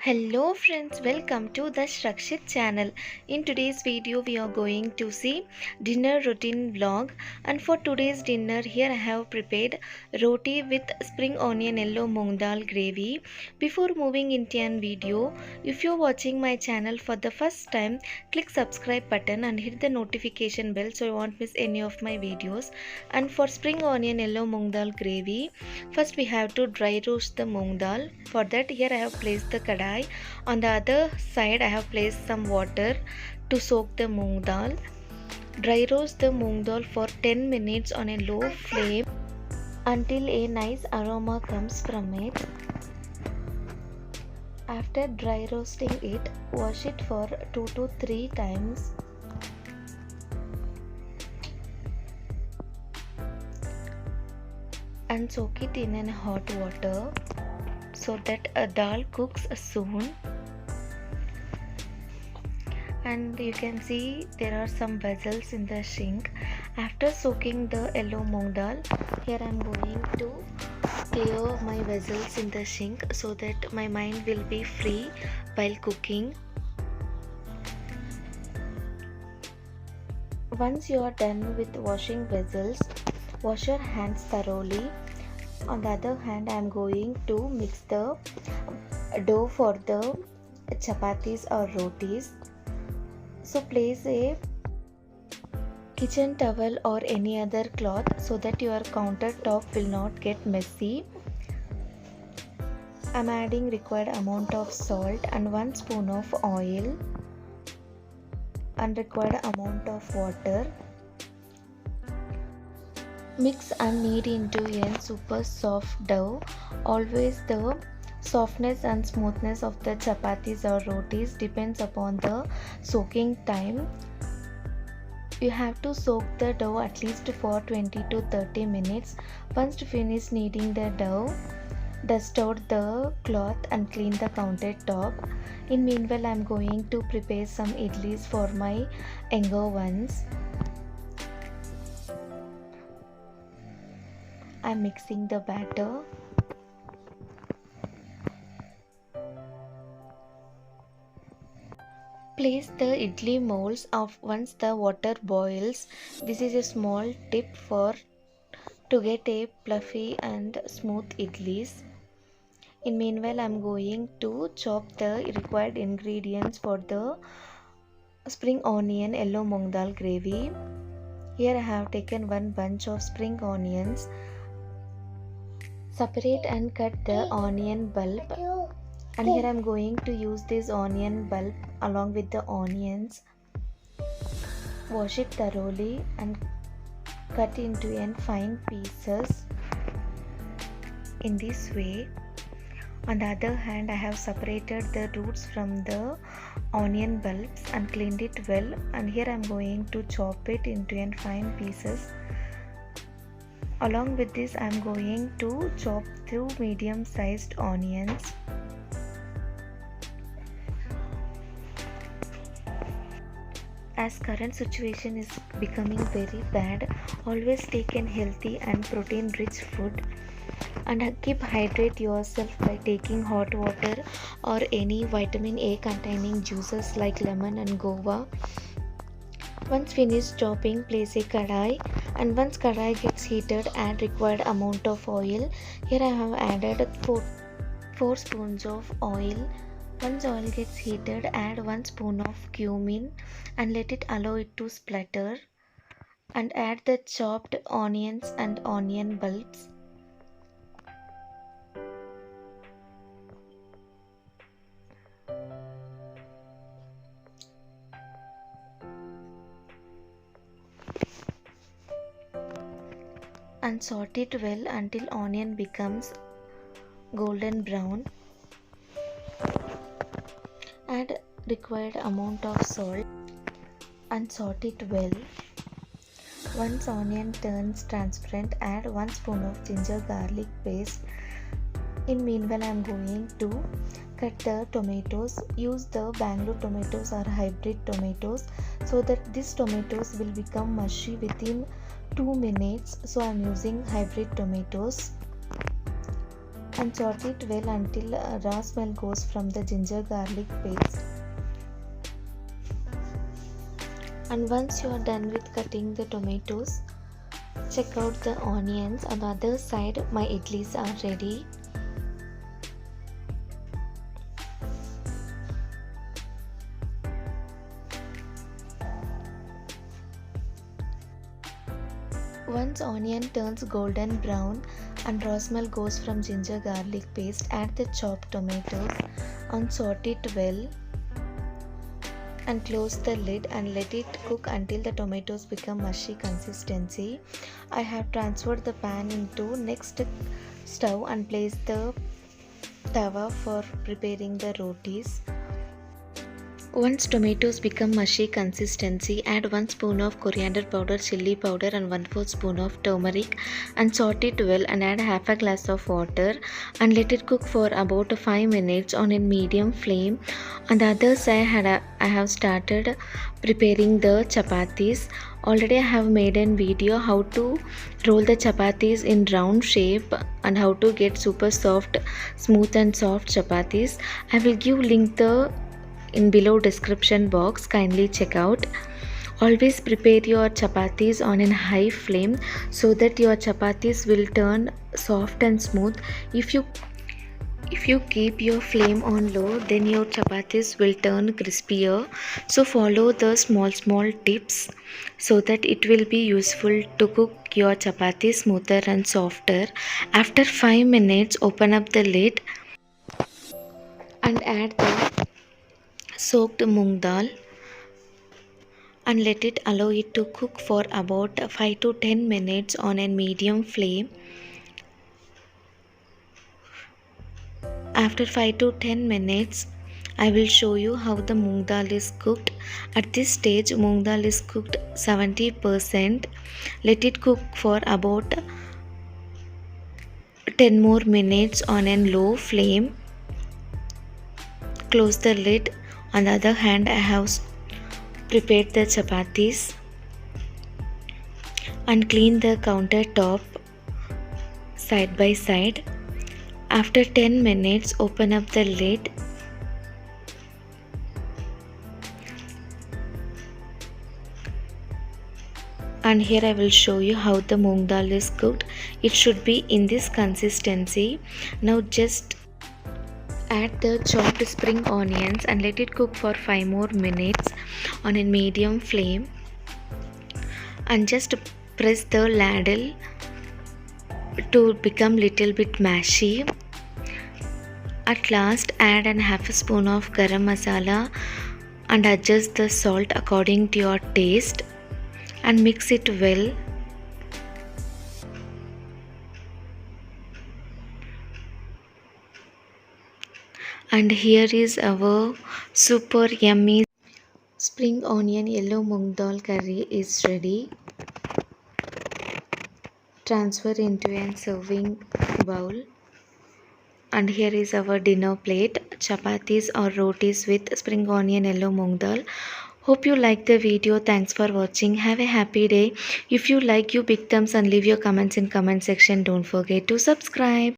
Hello friends, welcome to the Shrakshit channel. In today's video we are going to see dinner routine vlog, and for today's dinner here I have prepared roti with spring onion yellow moong dal gravy. Before moving into an video, if you're watching my channel for the first time, click subscribe button and hit the notification bell so you won't miss any of my videos. And for spring onion yellow moong dal gravy, first we have to dry roast the moong dal. For that here I have placed the kadai. On the other side I have placed some water to soak the moong dal. Dry roast the moong dal for 10 minutes on a low flame until a nice aroma comes from it. After dry roasting it, wash it for 2 to 3 times. And soak it in hot water so that a dal cooks soon. And you can see there are some vessels in the sink. After soaking the yellow moong dal, here I am going to clear my vessels in the sink so that my mind will be free while cooking. Once you are done with washing vessels, wash your hands thoroughly. On the other hand, I am going to mix the dough for the chapatis or rotis. So place a kitchen towel or any other cloth so that your countertop will not get messy. I am adding required amount of salt and 1 spoon of oil and required amount of water. Mix and knead into a super soft dough. Always the softness and smoothness of the chapatis or rotis depends upon the soaking time. You have to soak the dough at least for 20 to 30 minutes. Once you finish kneading the dough, dust out the cloth and clean the countertop. In meanwhile, I am going to prepare some idlis for my younger ones. I am mixing the batter. Place the idli molds of once the water boils. This is a small tip to get a fluffy and smooth idlis. In meanwhile, I am going to chop the required ingredients for the spring onion yellow moong dal gravy. Here I have taken one bunch of spring onions. Separate and cut the onion bulb, and here I am going to use this onion bulb along with the onions. Wash it thoroughly and cut into fine pieces in this way. On the other hand, I have separated the roots from the onion bulbs and cleaned it well, and here I am going to chop it into fine pieces. Along with this, I am going to chop 2 medium-sized onions. As current situation is becoming very bad, always take a healthy and protein-rich food, and keep hydrate yourself by taking hot water or any vitamin A containing juices like lemon and guava. Once finished chopping, place a kadai, and once kadai gets heated, add required amount of oil. Here I have added 4 spoons of oil. Once oil gets heated, add 1 spoon of cumin and let it allow it to splatter, and add the chopped onions and onion bulbs. And saute it well until onion becomes golden brown. Add required amount of salt and saute it well. Once onion turns transparent, add 1 spoon of ginger garlic paste. In meanwhile, I am going to cut the tomatoes. Use the Bangalore tomatoes or hybrid tomatoes so that these tomatoes will become mushy within 2 minutes. So I am using hybrid tomatoes. and saute it well until raw smell goes from the ginger garlic paste. And once you are done with cutting the tomatoes, check out the onions. On the other side, my idlis are ready. Once onion turns golden brown and raw smell goes from ginger garlic paste, add the chopped tomatoes and saute it well and close the lid and let it cook until the tomatoes become mushy consistency. I have transferred the pan into next stove and place the tawa for preparing the rotis. Once tomatoes become mushy consistency, add 1 spoon of coriander powder, chili powder and 1/4 spoon of turmeric and saute it well and add half a glass of water and let it cook for about 5 minutes on a medium flame. On the other side, I have started preparing the chapatis. Already I have made a video how to roll the chapatis in round shape and how to get super soft, smooth and soft chapatis. I will give link in below description box, kindly check out. Always prepare your chapatis on a high flame so that your chapatis will turn soft and smooth. If you keep your flame on low, then your chapatis will turn crispier. So follow the small tips so that it will be useful to cook your chapati smoother and softer. After 5 minutes, open up the lid and add the soaked moong dal and let it allow it to cook for about 5 to 10 minutes on a medium flame. After 5 to 10 minutes, I will show you how the moong dal is cooked. At this stage, moong dal is cooked 70%. Let it cook for about 10 more minutes on a low flame. Close the lid. On the other hand, I have prepared the chapatis and clean the countertop side by side. After 10 minutes, open up the lid and here I will show you how the moong dal is cooked. It should be in this consistency. Now just add the chopped spring onions and let it cook for 5 more minutes on a medium flame and just press the ladle to become little bit mashy. At last, add an half a spoon of garam masala and adjust the salt according to your taste and mix it well. And here is our super yummy spring onion yellow moong dal curry is ready. Transfer into a serving bowl. And here is our dinner plate, chapatis or rotis with spring onion yellow moong dal. Hope you like the video. Thanks for watching. Have a happy day. If you like, you big thumbs and leave your comments in comment section. Don't forget to subscribe.